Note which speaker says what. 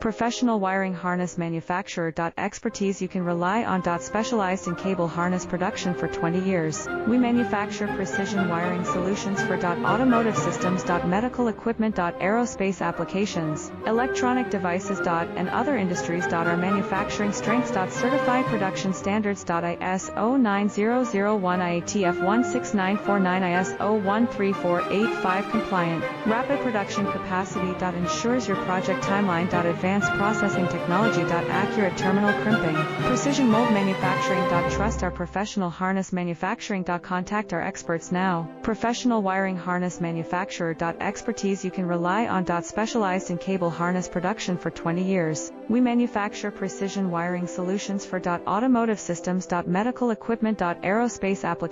Speaker 1: Professional wiring harness manufacturer. Expertise you can rely on. Specialized in cable harness production for 20 years. We manufacture precision wiring solutions for automotive systems, medical equipment, aerospace applications, electronic devices, and other industries. Our manufacturing strengths. Certified production standards. ISO 9001 IATF 16949 ISO 13485 compliant. Rapid production capacity. Ensures your project timeline. Advanced processing technology. Accurate terminal crimping. Precision mold manufacturing. Trust our professional harness manufacturing. Contact our experts now. Professional wiring harness manufacturer. Expertise you can rely on. Specialized in cable harness production for 20 years. We manufacture precision wiring solutions for automotive systems, medical equipment, aerospace applications.